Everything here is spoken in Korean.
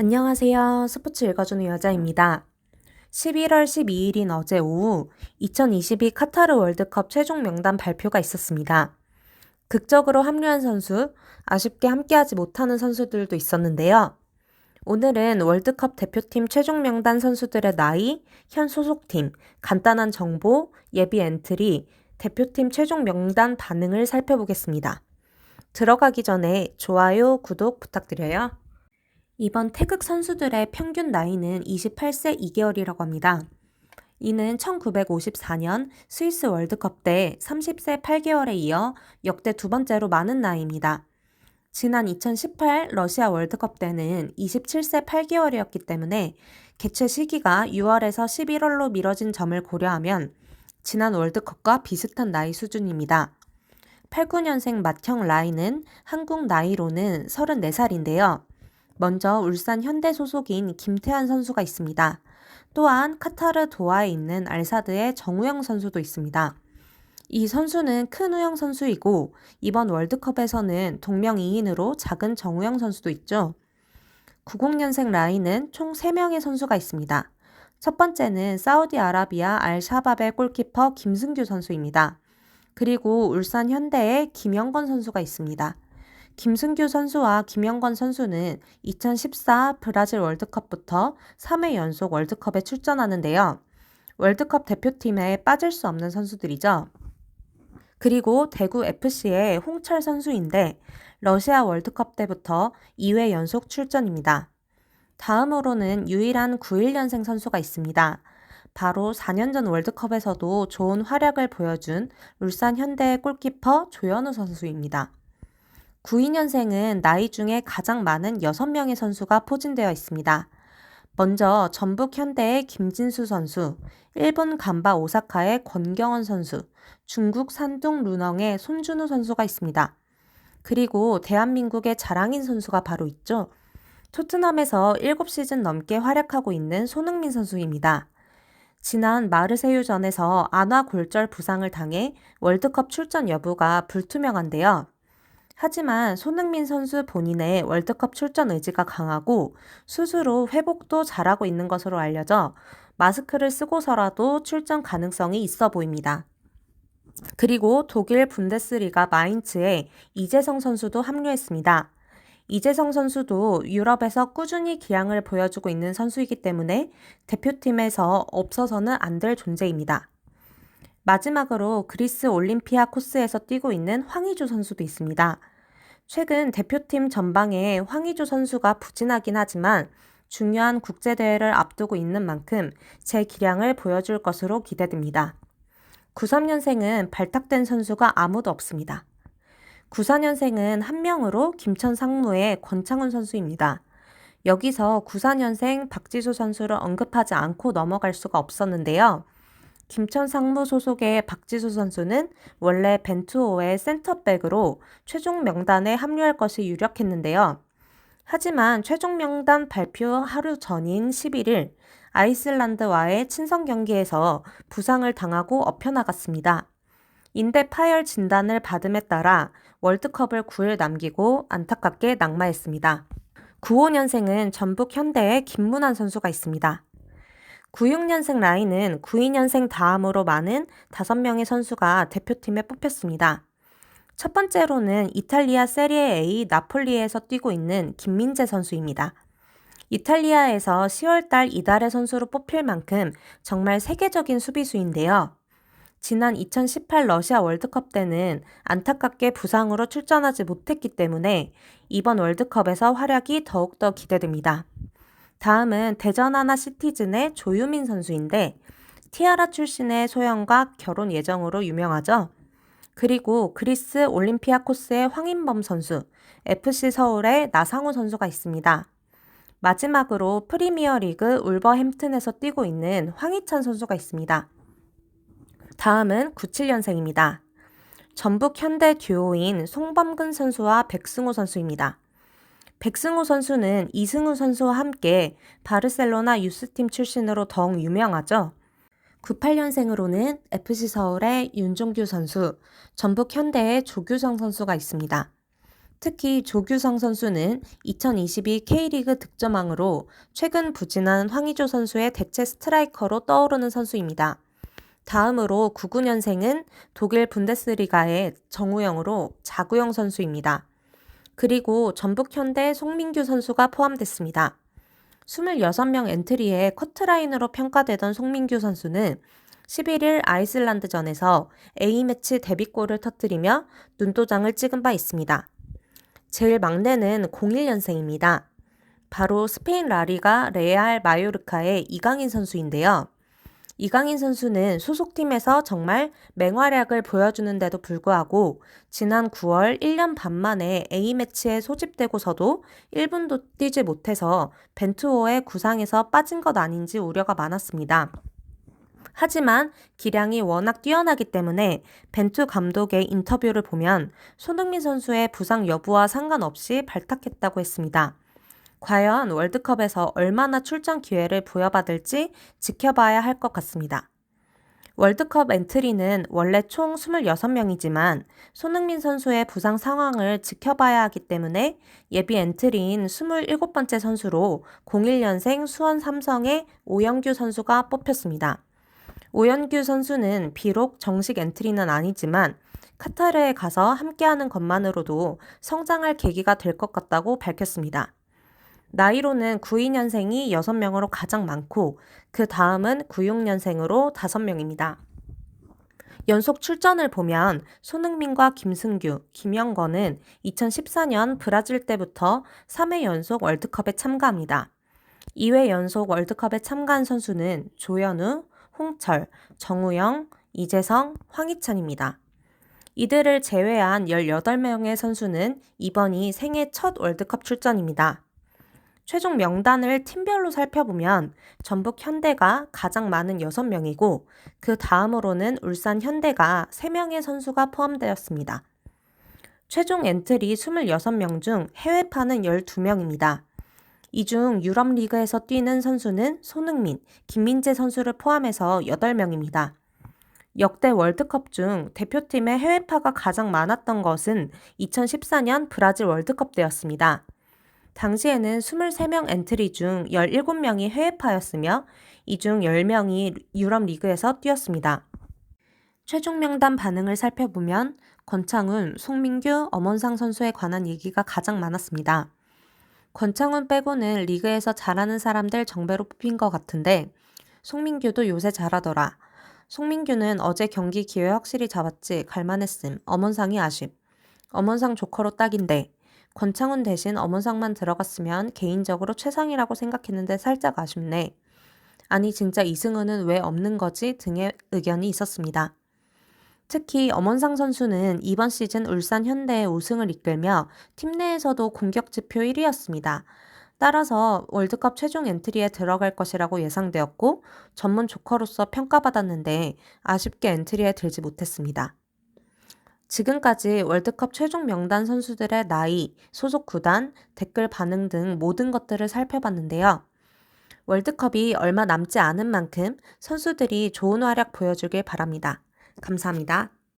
안녕하세요. 스포츠 읽어주는 여자입니다. 11월 12일인 어제 오후 2022 카타르 월드컵 최종 명단 발표가 있었습니다. 극적으로 합류한 선수, 아쉽게 함께하지 못하는 선수들도 있었는데요. 오늘은 월드컵 대표팀 최종 명단 선수들의 나이, 현 소속팀, 간단한 정보, 예비 엔트리, 대표팀 최종 명단 반응을 살펴보겠습니다. 들어가기 전에 좋아요, 구독 부탁드려요. 이번 태극 선수들의 평균 나이는 28세 2개월이라고 합니다. 이는 1954년 스위스 월드컵 때 30세 8개월에 이어 역대 두 번째로 많은 나이입니다. 지난 2018 러시아 월드컵 때는 27세 8개월이었기 때문에 개최 시기가 6월에서 11월로 미뤄진 점을 고려하면 지난 월드컵과 비슷한 나이 수준입니다. 89년생 맏형 라인은 한국 나이로는 34살인데요. 먼저 울산 현대 소속인 김태환 선수가 있습니다. 또한 카타르 도하에 있는 알사드의 정우영 선수도 있습니다. 이 선수는 큰 우영 선수이고 이번 월드컵에서는 동명이인으로 작은 정우영 선수도 있죠. 90년생 라인은 총 3명의 선수가 있습니다. 첫 번째는 사우디아라비아 알샤밥의 골키퍼 김승규 선수입니다. 그리고 울산 현대의 김영건 선수가 있습니다. 김승규 선수와 김영건 선수는 2014 브라질 월드컵부터 3회 연속 월드컵에 출전하는데요. 월드컵 대표팀에 빠질 수 없는 선수들이죠. 그리고 대구 FC의 홍철 선수인데 러시아 월드컵 때부터 2회 연속 출전입니다. 다음으로는 유일한 91년생 선수가 있습니다. 바로 4년 전 월드컵에서도 좋은 활약을 보여준 울산 현대의 골키퍼 조현우 선수입니다. 92년생은 나이 중에 가장 많은 6명의 선수가 포진되어 있습니다. 먼저 전북 현대의 김진수 선수, 일본 간바 오사카의 권경원 선수, 중국 산둥 루넝의 손준우 선수가 있습니다. 그리고 대한민국의 자랑인 선수가 바로 있죠. 토트넘에서 7시즌 넘게 활약하고 있는 손흥민 선수입니다. 지난 마르세유전에서 안화 골절 부상을 당해 월드컵 출전 여부가 불투명한데요. 하지만 손흥민 선수 본인의 월드컵 출전 의지가 강하고 스스로 회복도 잘하고 있는 것으로 알려져 마스크를 쓰고서라도 출전 가능성이 있어 보입니다. 그리고 독일 분데스리가 마인츠에 이재성 선수도 합류했습니다. 이재성 선수도 유럽에서 꾸준히 기량을 보여주고 있는 선수이기 때문에 대표팀에서 없어서는 안 될 존재입니다. 마지막으로 그리스 올림피아코스에서 뛰고 있는 황의조 선수도 있습니다. 최근 대표팀 전방에 황의조 선수가 부진하긴 하지만 중요한 국제대회를 앞두고 있는 만큼 제 기량을 보여줄 것으로 기대됩니다. 93년생은 발탁된 선수가 아무도 없습니다. 94년생은 한 명으로 김천 상무의 권창훈 선수입니다. 여기서 94년생 박지수 선수를 언급하지 않고 넘어갈 수가 없었는데요. 김천 상무 소속의 박지수 선수는 원래 벤투호의 센터백으로 최종 명단에 합류할 것이 유력했는데요. 하지만 최종 명단 발표 하루 전인 11일 아이슬란드와의 친선 경기에서 부상을 당하고 엎혀나갔습니다. 인대 파열 진단을 받음에 따라 월드컵을 9일 남기고 안타깝게 낙마했습니다. 95년생은 전북 현대의 김문환 선수가 있습니다. 96년생 라인은 92년생 다음으로 많은 5명의 선수가 대표팀에 뽑혔습니다. 첫 번째로는 이탈리아 세리에 A 나폴리에서 뛰고 있는 김민재 선수입니다. 이탈리아에서 10월달 이달의 선수로 뽑힐 만큼 정말 세계적인 수비수인데요. 지난 2018 러시아 월드컵 때는 안타깝게 부상으로 출전하지 못했기 때문에 이번 월드컵에서 활약이 더욱더 기대됩니다. 다음은 대전 하나 시티즌의 조유민 선수인데 티아라 출신의 소형과 결혼 예정으로 유명하죠. 그리고 그리스 올림피아코스의 황인범 선수, FC 서울의 나상호 선수가 있습니다. 마지막으로 프리미어리그 울버햄튼에서 뛰고 있는 황희찬 선수가 있습니다. 다음은 97년생입니다. 전북 현대 듀오인 송범근 선수와 백승호 선수입니다. 백승호 선수는 이승우 선수와 함께 바르셀로나 유스팀 출신으로 더욱 유명하죠. 98년생으로는 FC 서울의 윤종규 선수, 전북 현대의 조규성 선수가 있습니다. 특히 조규성 선수는 2022 K리그 득점왕으로 최근 부진한 황의조 선수의 대체 스트라이커로 떠오르는 선수입니다. 다음으로 99년생은 독일 분데스리가의 정우영으로 자구영 선수입니다. 그리고 전북현대 송민규 선수가 포함됐습니다. 26명 엔트리에 커트라인으로 평가되던 송민규 선수는 11일 아이슬란드전에서 A매치 데뷔골을 터뜨리며 눈도장을 찍은 바 있습니다. 제일 막내는 01년생입니다. 바로 스페인 라리가 레알 마요르카의 이강인 선수인데요. 이강인 선수는 소속팀에서 정말 맹활약을 보여주는데도 불구하고 지난 9월 1년 반 만에 A매치에 소집되고서도 1분도 뛰지 못해서 벤투호의 구상에서 빠진 것 아닌지 우려가 많았습니다. 하지만 기량이 워낙 뛰어나기 때문에 벤투 감독의 인터뷰를 보면 손흥민 선수의 부상 여부와 상관없이 발탁했다고 했습니다. 과연 월드컵에서 얼마나 출전 기회를 부여받을지 지켜봐야 할 것 같습니다. 월드컵 엔트리는 원래 총 26명이지만 손흥민 선수의 부상 상황을 지켜봐야 하기 때문에 예비 엔트리인 27번째 선수로 01년생 수원 삼성의 오영규 선수가 뽑혔습니다. 오영규 선수는 비록 정식 엔트리는 아니지만 카타르에 가서 함께하는 것만으로도 성장할 계기가 될 것 같다고 밝혔습니다. 나이로는 92년생이 6명으로 가장 많고 그 다음은 96년생으로 5명입니다. 연속 출전을 보면 손흥민과 김승규, 김영건은 2014년 브라질 때부터 3회 연속 월드컵에 참가합니다. 2회 연속 월드컵에 참가한 선수는 조현우, 홍철, 정우영, 이재성, 황희찬입니다. 이들을 제외한 18명의 선수는 이번이 생애 첫 월드컵 출전입니다. 최종 명단을 팀별로 살펴보면 전북 현대가 가장 많은 6명이고 그 다음으로는 울산 현대가 3명의 선수가 포함되었습니다. 최종 엔트리 26명 중 해외파는 12명입니다. 이 중 유럽리그에서 뛰는 선수는 손흥민, 김민재 선수를 포함해서 8명입니다. 역대 월드컵 중 대표팀의 해외파가 가장 많았던 것은 2014년 브라질 월드컵 때였습니다. 당시에는 23명 엔트리 중 17명이 해외파였으며 이 중 10명이 유럽 리그에서 뛰었습니다. 최종 명단 반응을 살펴보면 권창훈, 송민규, 엄원상 선수에 관한 얘기가 가장 많았습니다. 권창훈 빼고는 리그에서 잘하는 사람들 정배로 뽑힌 것 같은데 송민규도 요새 잘하더라. 송민규는 어제 경기 기회 확실히 잡았지 갈만했음. 엄원상이 아쉽. 엄원상 조커로 딱인데 권창훈 대신 엄원상만 들어갔으면 개인적으로 최상이라고 생각했는데 살짝 아쉽네. 아니 진짜 이승헌은 왜 없는 거지 등의 의견이 있었습니다. 특히 엄원상 선수는 이번 시즌 울산 현대의 우승을 이끌며 팀 내에서도 공격 지표 1위였습니다. 따라서 월드컵 최종 엔트리에 들어갈 것이라고 예상되었고 전문 조커로서 평가받았는데 아쉽게 엔트리에 들지 못했습니다. 지금까지 월드컵 최종 명단 선수들의 나이, 소속 구단, 댓글 반응 등 모든 것들을 살펴봤는데요. 월드컵이 얼마 남지 않은 만큼 선수들이 좋은 활약 보여주길 바랍니다. 감사합니다.